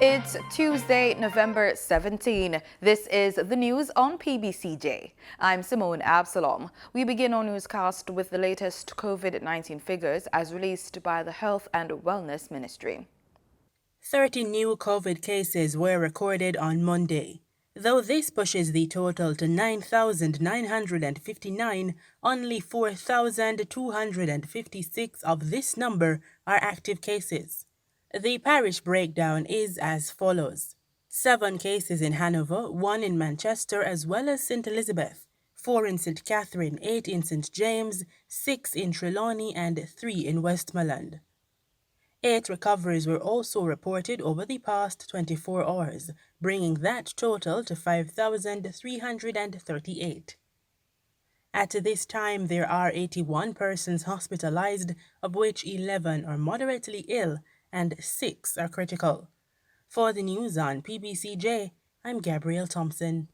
It's Tuesday, November 17. This is the news on PBCJ. I'm Simone Absalom. We begin our newscast with the latest COVID-19 figures as released by the Health and Wellness Ministry. 30 new COVID cases were recorded on Monday. Though this pushes the total to 9,959, only 4,256 of this number are active cases. The parish breakdown is as follows: 7 cases in Hanover, 1 in Manchester as well as St. Elizabeth, 4 in St. Catherine, 8 in St. James, 6 in Trelawney and 3 in Westmoreland. 8 recoveries were also reported over the past 24 hours, bringing that total to 5,338. At this time, there are 81 persons hospitalized, of which 11 are moderately ill and 6 are critical. For the news on PBCJ, I'm Gabrielle Thompson.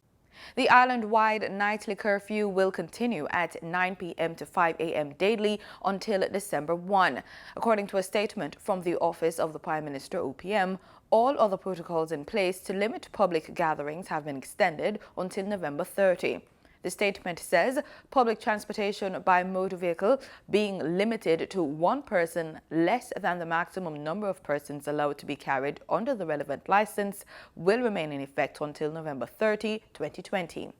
The island-wide nightly curfew will continue at 9 p.m. to 5 a.m. daily until December 1. According to a statement from the Office of the Prime Minister, OPM, all other protocols in place to limit public gatherings have been extended until November 30. The statement says public transportation by motor vehicle being limited to 1 person less than the maximum number of persons allowed to be carried under the relevant license will remain in effect until November 30, 2020.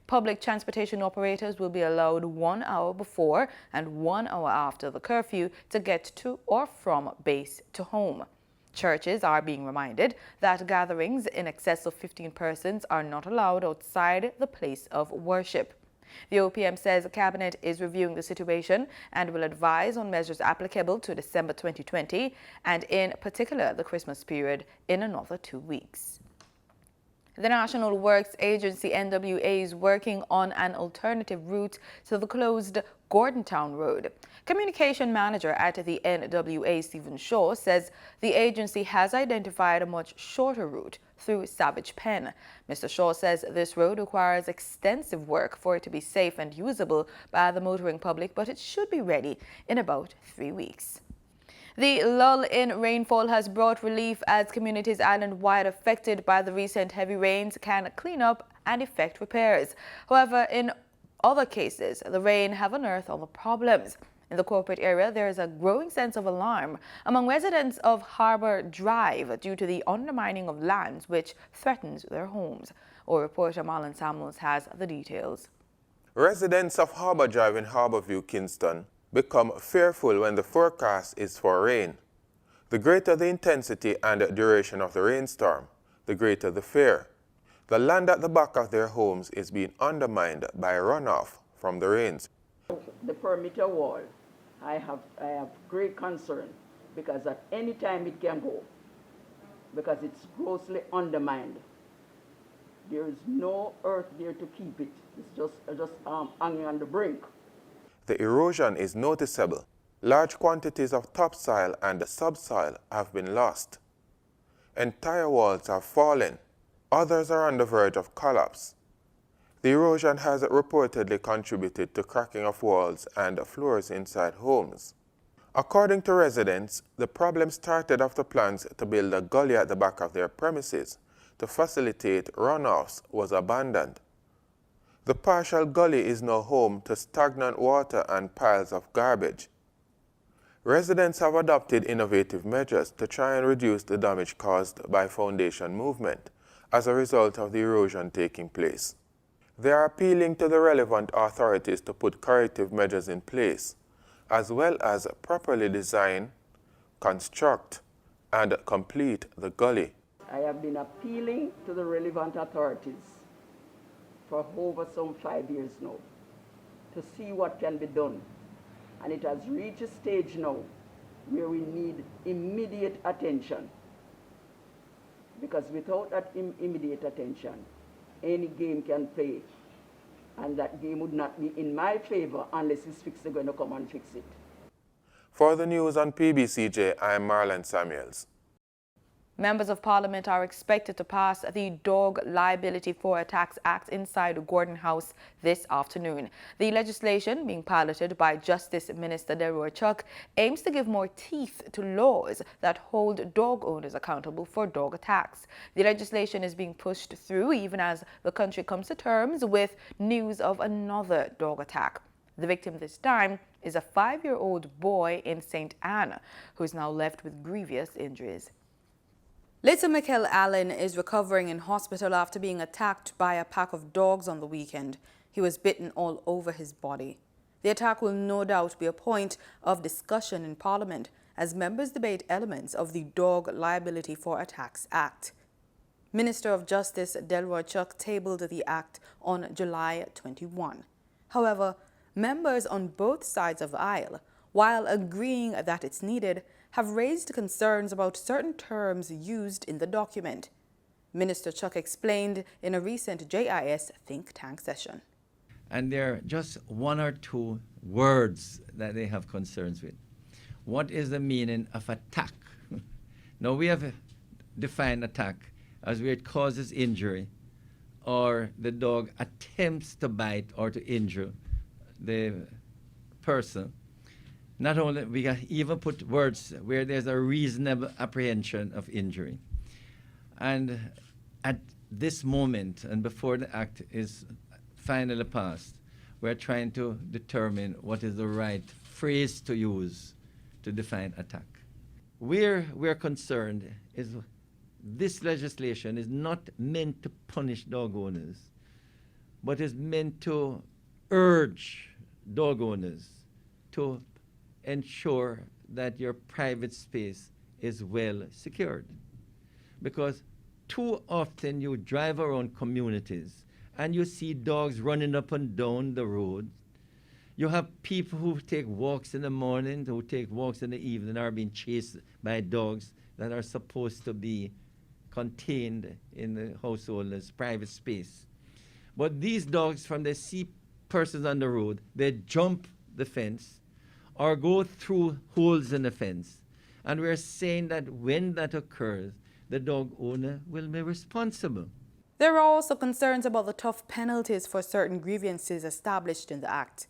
Public transportation operators will be allowed 1 hour before and 1 hour after the curfew to get to or from base to home. Churches are being reminded that gatherings in excess of 15 persons are not allowed outside the place of worship. The OPM says the Cabinet is reviewing the situation and will advise on measures applicable to December 2020 and in particular the Christmas period in another 2 weeks. The National Works Agency NWA is working on an alternative route to the closed Gordontown Road. Communication manager at the NWA, Stephen Shaw, says the agency has identified a much shorter route through Savage Pen. Mr. Shaw says this road requires extensive work for it to be safe and usable by the motoring public, but it should be ready in about 3 weeks. The lull in rainfall has brought relief as communities island-wide affected by the recent heavy rains can clean up and effect repairs. However, in other cases, the rain have unearthed other problems. In the corporate area, there is a growing sense of alarm among residents of Harbour Drive due to the undermining of lands which threatens their homes. Our reporter Marlon Samuels has the details. Residents of Harbour Drive in Harbourview, Kingston, become fearful when the forecast is for rain. The greater the intensity and duration of the rainstorm, the greater the fear. The land at the back of their homes is being undermined by runoff from the rains. The perimeter wall, I have great concern because at any time it can go because it's grossly undermined. There is no earth there to keep it. It's just hanging on the brink. The erosion is noticeable. Large quantities of topsoil and subsoil have been lost. Entire walls have fallen. Others are on the verge of collapse. The erosion has reportedly contributed to cracking of walls and floors inside homes. According to residents, the problem started after plans to build a gully at the back of their premises to facilitate runoffs was abandoned. The partial gully is now home to stagnant water and piles of garbage. Residents have adopted innovative measures to try and reduce the damage caused by foundation movement as a result of the erosion taking place. They are appealing to the relevant authorities to put corrective measures in place, as well as properly design, construct, and complete the gully. I have been appealing to the relevant authorities for over some 5 years now to see what can be done. And it has reached a stage now where we need immediate attention. Because without that immediate attention, any game can play. And that game would not be in my favor unless it's fixed, they're going to come and fix it. For the news on PBCJ, I'm Marlon Samuels. Members of Parliament are expected to pass the Dog Liability for Attacks Act inside Gordon House this afternoon. The legislation, being piloted by Justice Minister Delroy Chuck, aims to give more teeth to laws that hold dog owners accountable for dog attacks. The legislation is being pushed through even as the country comes to terms with news of another dog attack. The victim this time is a 5-year-old boy in St. Anne, who is now left with grievous injuries. Little Michael Allen is recovering in hospital after being attacked by a pack of dogs on the weekend. He was bitten all over his body. The attack will no doubt be a point of discussion in Parliament as members debate elements of the Dog Liability for Attacks Act. Minister of Justice Delroy Chuck tabled the act on July 21. However, members on both sides of the aisle, while agreeing that it's needed, have raised concerns about certain terms used in the document. Minister Chuck explained in a recent JIS think tank session. And there are just one or two words that they have concerns with. What is the meaning of attack? Now, we have defined attack as where it causes injury or the dog attempts to bite or to injure the person. Not only, we can even put words where there's a reasonable apprehension of injury. And at this moment, and before the act is finally passed, we're trying to determine what is the right phrase to use to define attack. Where we're concerned is this legislation is not meant to punish dog owners, but is meant to urge dog owners to ensure that your private space is well secured. Because too often you drive around communities and you see dogs running up and down the road. You have people who take walks in the morning, who take walks in the evening, are being chased by dogs that are supposed to be contained in the householder's private space. But these dogs, from they see persons on the road, they jump the fence or go through holes in the fence. And we're saying that when that occurs, the dog owner will be responsible. There are also concerns about the tough penalties for certain grievances established in the Act.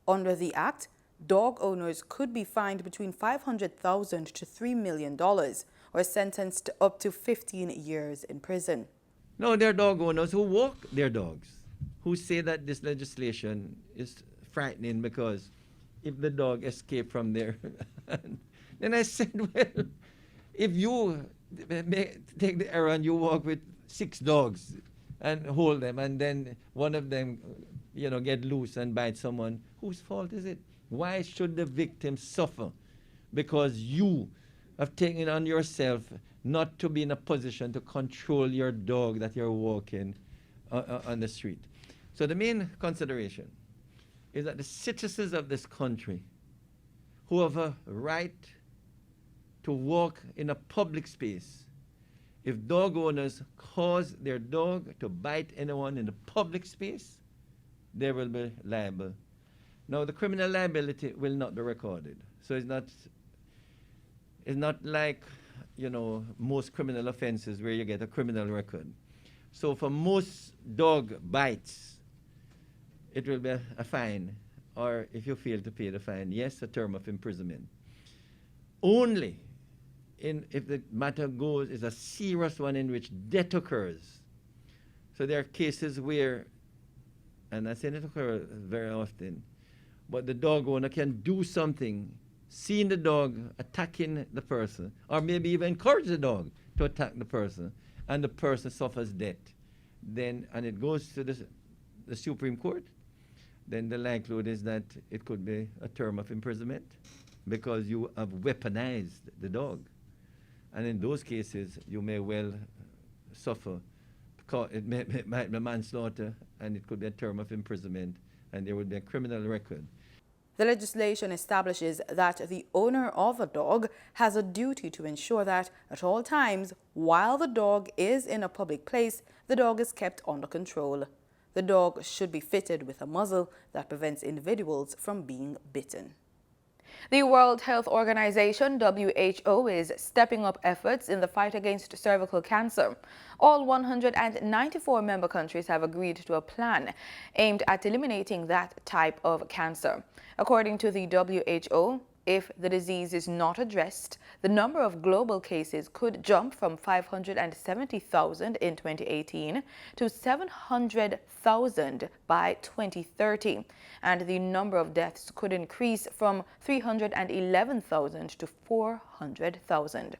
Under the Act, dog owners could be fined between $500,000 to $3 million or sentenced to up to 15 years in prison. No, there are dog owners who walk their dogs, who say that this legislation is frightening because if the dog escaped from there. Then I said, well, if you take the errand, you walk with 6 dogs and hold them, and then one of them, get loose and bite someone, whose fault is it? Why should the victim suffer? Because you have taken on yourself not to be in a position to control your dog that you're walking on the street. So the main consideration is that the citizens of this country who have a right to walk in a public space, if dog owners cause their dog to bite anyone in the public space, they will be liable. Now, the criminal liability will not be recorded. So it's not like, most criminal offenses where you get a criminal record. So for most dog bites, it will be a fine, or if you fail to pay the fine, yes, a term of imprisonment. Only if the matter is a serious one in which death occurs. So there are cases where, and I say it occurs very often, but the dog owner can do something, seeing the dog attacking the person, or maybe even encourage the dog to attack the person, and the person suffers death. Then, and it goes to the Supreme Court, then the likelihood is that it could be a term of imprisonment because you have weaponized the dog. And in those cases, you may well suffer. It might be manslaughter, and it could be a term of imprisonment, and there would be a criminal record. The legislation establishes that the owner of a dog has a duty to ensure that at all times, while the dog is in a public place, the dog is kept under control. The dog should be fitted with a muzzle that prevents individuals from being bitten. The World Health Organization, WHO, is stepping up efforts in the fight against cervical cancer. All 194 member countries have agreed to a plan aimed at eliminating that type of cancer. According to the WHO, if the disease is not addressed, the number of global cases could jump from 570,000 in 2018 to 700,000 by 2030, and the number of deaths could increase from 311,000 to 400,000.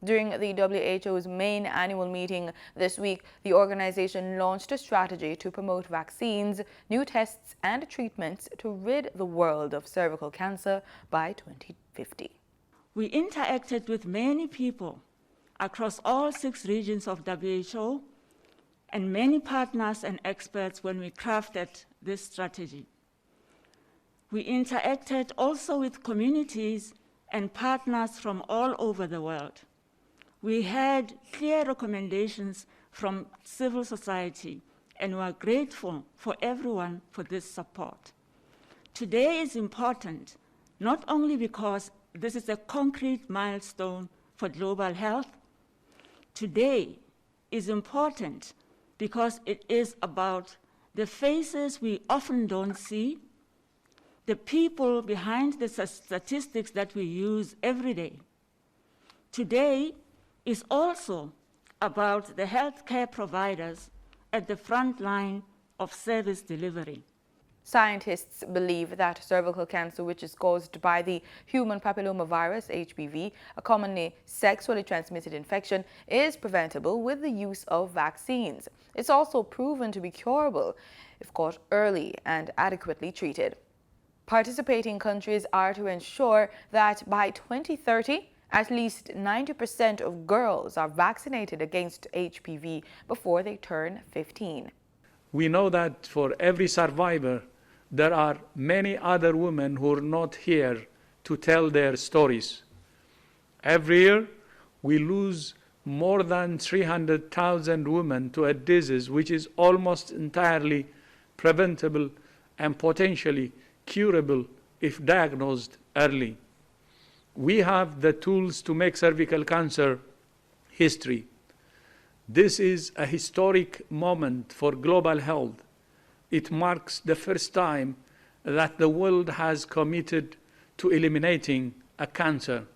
During the WHO's main annual meeting this week, the organization launched a strategy to promote vaccines, new tests, and treatments to rid the world of cervical cancer by 2050. We interacted with many people across all 6 regions of WHO and many partners and experts when we crafted this strategy. We interacted also with communities and partners from all over the world. We had clear recommendations from civil society, and we are grateful for everyone for this support. Today is important, not only because this is a concrete milestone for global health. Today is important because it is about the faces we often don't see, the people behind the statistics that we use every day. Today is also about the healthcare providers at the front line of service delivery. Scientists believe that cervical cancer, which is caused by the human papillomavirus, HPV, a commonly sexually transmitted infection, is preventable with the use of vaccines. It's also proven to be curable if caught early and adequately treated. Participating countries are to ensure that by 2030, at least 90% of girls are vaccinated against HPV before they turn 15. We know that for every survivor, there are many other women who are not here to tell their stories. Every year, we lose more than 300,000 women to a disease which is almost entirely preventable and potentially curable if diagnosed early. We have the tools to make cervical cancer history. This is a historic moment for global health. It marks the first time that the world has committed to eliminating a cancer.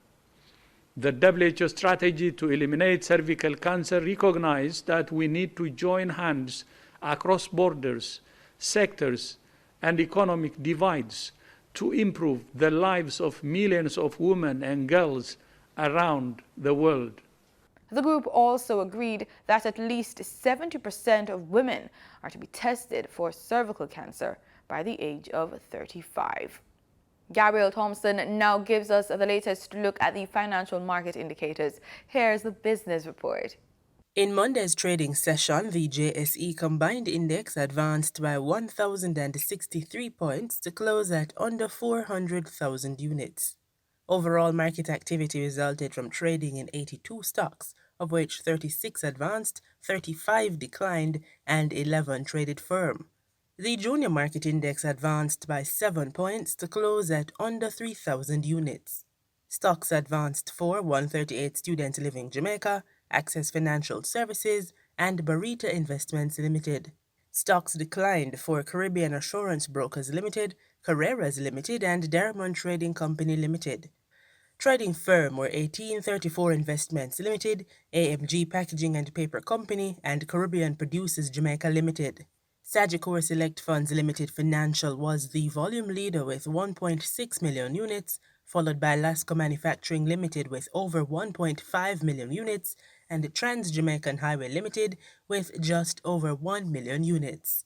The WHO strategy to eliminate cervical cancer recognized that we need to join hands across borders, sectors, and economic divides to improve the lives of millions of women and girls around the world. The group also agreed that at least 70% of women are to be tested for cervical cancer by the age of 35. Gabriel Thompson now gives us the latest look at the financial market indicators. Here's the business report. In Monday's trading session, the JSE Combined Index advanced by 1,063 points to close at under 400,000 units. Overall market activity resulted from trading in 82 stocks, of which 36 advanced, 35 declined, and 11 traded firm. The Junior Market Index advanced by 7 points to close at under 3,000 units. Stocks advanced for 138 Student Living Jamaica, Access Financial Services, and Barita Investments Limited. Stocks declined for Caribbean Assurance Brokers Limited, Carreras Limited, and Diamond Trading Company Limited. Trading firm were 1834 Investments Limited, AMG Packaging and Paper Company, and Caribbean Producers Jamaica Limited. Sagicor Select Funds Limited Financial was the volume leader with 1.6 million units, followed by Lasco Manufacturing Limited with over 1.5 million units, and Trans Jamaican Highway Limited with just over 1 million units.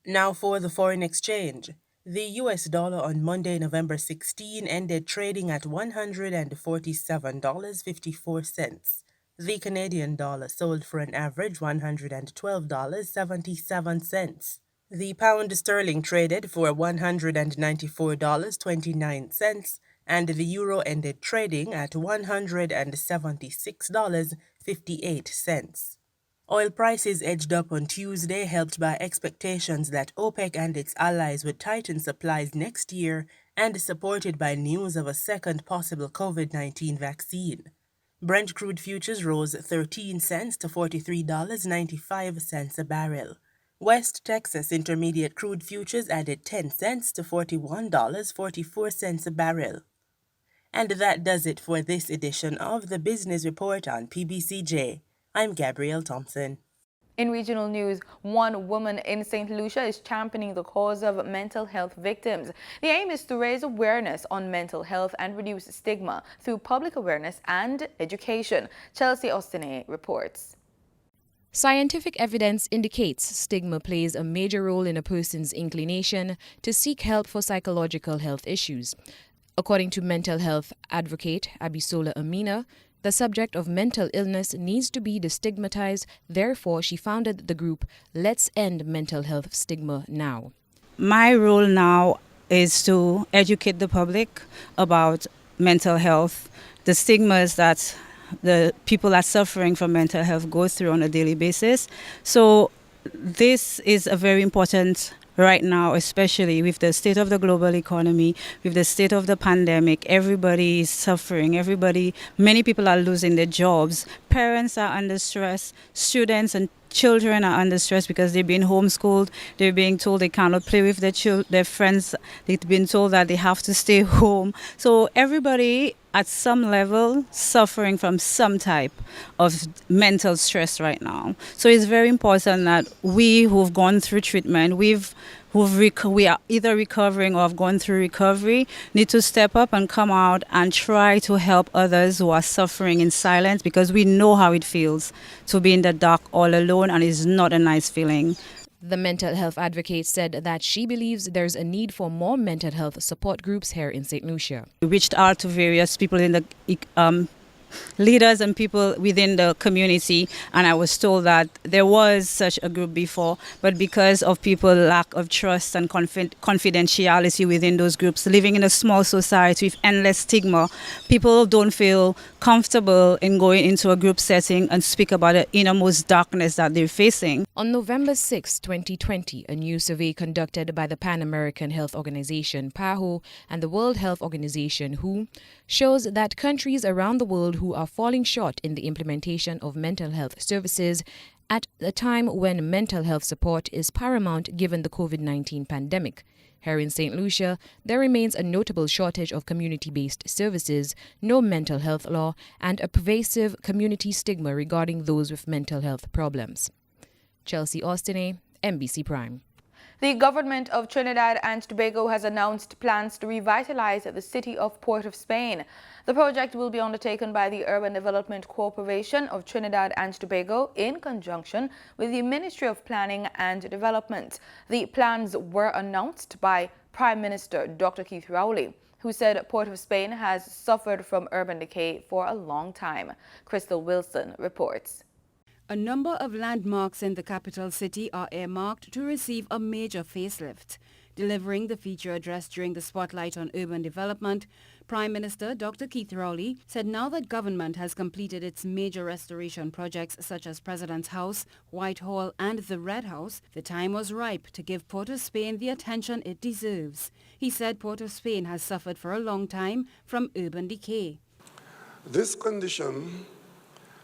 Now for the foreign exchange. The US dollar on Monday, November 16, ended trading at $147.54. The Canadian dollar sold for an average $112.77. The pound sterling traded for $194.29, and the euro ended trading at $176.58. Oil prices edged up on Tuesday, helped by expectations that OPEC and its allies would tighten supplies next year and supported by news of a second possible COVID-19 vaccine. Brent crude futures rose 13 cents to $43.95 a barrel. West Texas Intermediate crude futures added 10 cents to $41.44 a barrel. And that does it for this edition of the Business Report on PBCJ. I'm Gabrielle Thompson. In regional news, one woman in St. Lucia is championing the cause of mental health victims. The aim is to raise awareness on mental health and reduce stigma through public awareness and education. Chelsea Ostine reports. Scientific evidence indicates stigma plays a major role in a person's inclination to seek help for psychological health issues. According to mental health advocate Abisola Amina, the subject of mental illness needs to be destigmatized. Therefore, she founded the group Let's End Mental Health Stigma Now. My role now is to educate the public about mental health, the stigmas that the people that are suffering from mental health go through on a daily basis. So this is a very important right now, especially with the state of the global economy, with the state of the pandemic. Everybody is suffering. Many people are losing their jobs. Parents are under stress. Students and children are under stress because they're being homeschooled. They're being told they cannot play with their friends. They've been told that they have to stay home. So everybody at some level suffering from some type of mental stress right now. So it's very important that we who've gone through treatment, we are either recovering or have gone through recovery, need to step up and come out and try to help others who are suffering in silence, because we know how it feels to be in the dark all alone, and it's not a nice feeling. The mental health advocate said that she believes there's a need for more mental health support groups here in St. Lucia. We reached out to various people in the leaders and people within the community, and I was told that there was such a group before, but because of people's lack of trust and confidentiality within those groups, living in a small society with endless stigma, people don't feel comfortable in going into a group setting and speak about the innermost darkness that they're facing. On November 6, 2020, a new survey conducted by the Pan-American Health Organization, PAHO, and the World Health Organization, WHO, shows that countries around the world who are falling short in the implementation of mental health services at a time when mental health support is paramount given the COVID-19 pandemic. Here in St. Lucia, there remains a notable shortage of community-based services, no mental health law, and a pervasive community stigma regarding those with mental health problems. Chelsea Ostine, MBC Prime. The government of Trinidad and Tobago has announced plans to revitalize the city of Port of Spain. The project will be undertaken by the Urban Development Corporation of Trinidad and Tobago in conjunction with the Ministry of Planning and Development. The plans were announced by Prime Minister Dr. Keith Rowley, who said Port of Spain has suffered from urban decay for a long time. Crystal Wilson reports. A number of landmarks in the capital city are earmarked to receive a major facelift. Delivering the feature address during the Spotlight on Urban Development, Prime Minister Dr. Keith Rowley said now that government has completed its major restoration projects such as President's House, Whitehall and the Red House, the time was ripe to give Port of Spain the attention it deserves. He said Port of Spain has suffered for a long time from urban decay. This condition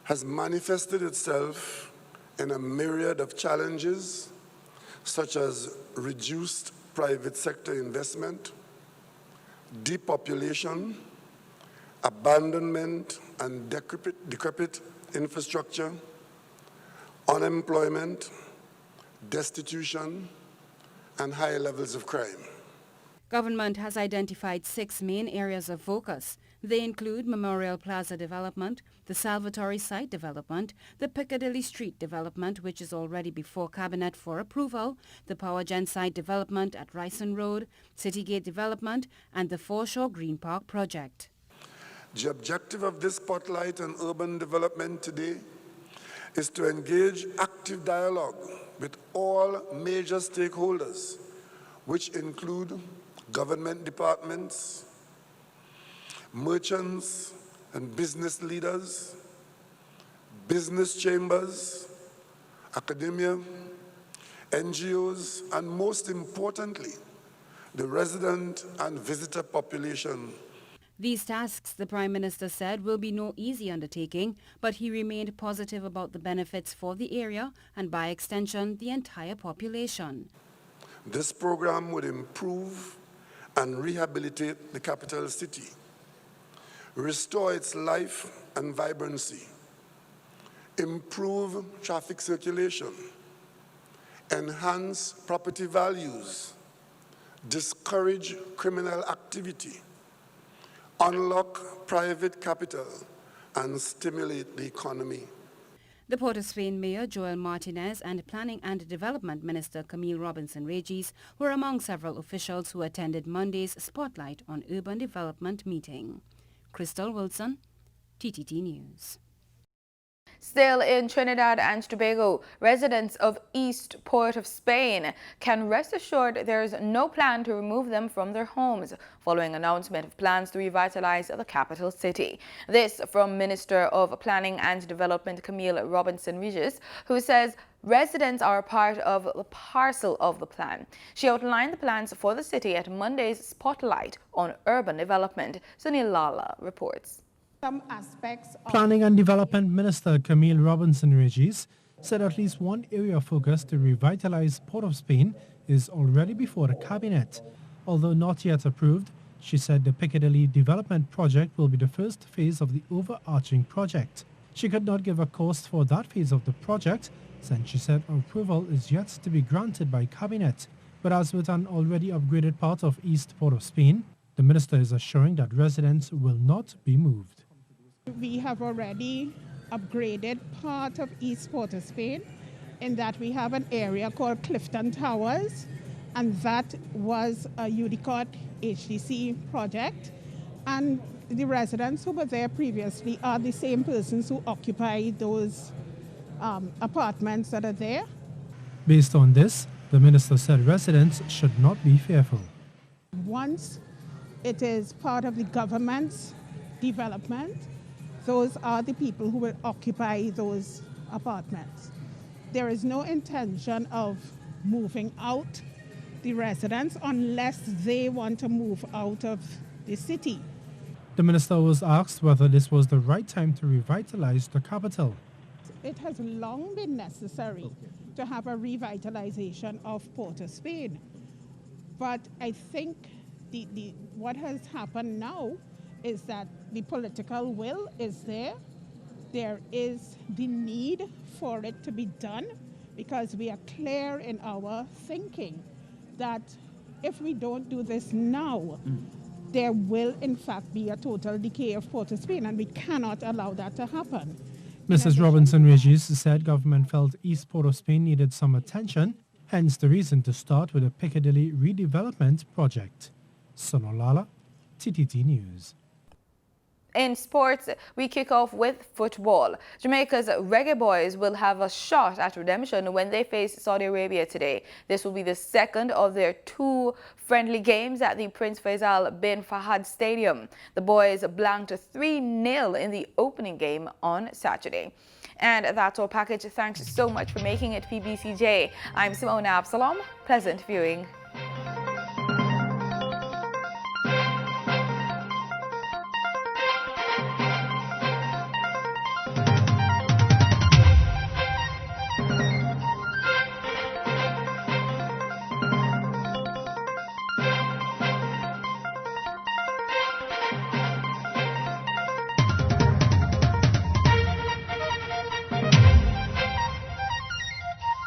has manifested itself in a myriad of challenges, such as reduced private sector investment, depopulation, abandonment and decrepit infrastructure, unemployment, destitution, and high levels of crime. Government has identified 6 main areas of focus. They include Memorial Plaza development, the Salvatore site development, the Piccadilly Street development, which is already before Cabinet for approval, the Power Gen site development at Ryson Road, Citygate development, and the Foreshore Green Park project. The objective of this spotlight on urban development today is to engage active dialogue with all major stakeholders, which include government departments, merchants and business leaders, business chambers, academia, NGOs, and most importantly, the resident and visitor population. These tasks, the Prime Minister said, will be no easy undertaking, but he remained positive about the benefits for the area and, by extension, the entire population. This program would improve and rehabilitate the capital city, restore its life and vibrancy, improve traffic circulation, enhance property values, discourage criminal activity, unlock private capital, and stimulate the economy. The Port of Spain Mayor Joel Martinez and Planning and Development Minister Camille Robinson-Regis were among several officials who attended Monday's Spotlight on Urban Development meeting. Crystal Wilson, TTT News. Still in Trinidad and Tobago, residents of East Port of Spain can rest assured there is no plan to remove them from their homes following announcement of plans to revitalize the capital city. This from Minister of Planning and Development Camille Robinson-Regis, who says residents are a part of the parcel of the plan. She outlined the plans for the city at Monday's Spotlight on Urban Development. Sunil Lala reports. Planning and Development Minister Camille Robinson-Regis said at least one area of focus to revitalize Port of Spain is already before the Cabinet. Although not yet approved, she said the Piccadilly development project will be the first phase of the overarching project. She could not give a cost for that phase of the project, since she said approval is yet to be granted by Cabinet. But as with an already upgraded part of East Port of Spain, the minister is assuring that residents will not be moved. We have already upgraded part of East Port of Spain in that we have an area called Clifton Towers, and that was a UDCOT HDC project, and the residents who were there previously are the same persons who occupy those apartments that are there. Based on this, the minister said residents should not be fearful. Once it is part of the government's development, those are the people who will occupy those apartments. There is no intention of moving out the residents unless they want to move out of the city. The minister was asked whether this was the right time to revitalize the capital. It has long been necessary to have a revitalization of Port of Spain. But I think what has happened now is that the political will is there. There is the need for it to be done because we are clear in our thinking that if we don't do this now, there will in fact be a total decay of Port of Spain, and we cannot allow that to happen. Mrs. Robinson-Regis said government felt East Port of Spain needed some attention, hence the reason to start with a Piccadilly redevelopment project. Sonolala, TTT News. In sports, we kick off with football. Jamaica's Reggae Boyz will have a shot at redemption when they face Saudi Arabia today. This will be the second of their two friendly games at the Prince Faisal bin Fahad Stadium. The Boys blanked 3-0 in the opening game on Saturday. And that's our package. Thanks so much for making it PBCJ. I'm Simona Absalom. Pleasant viewing.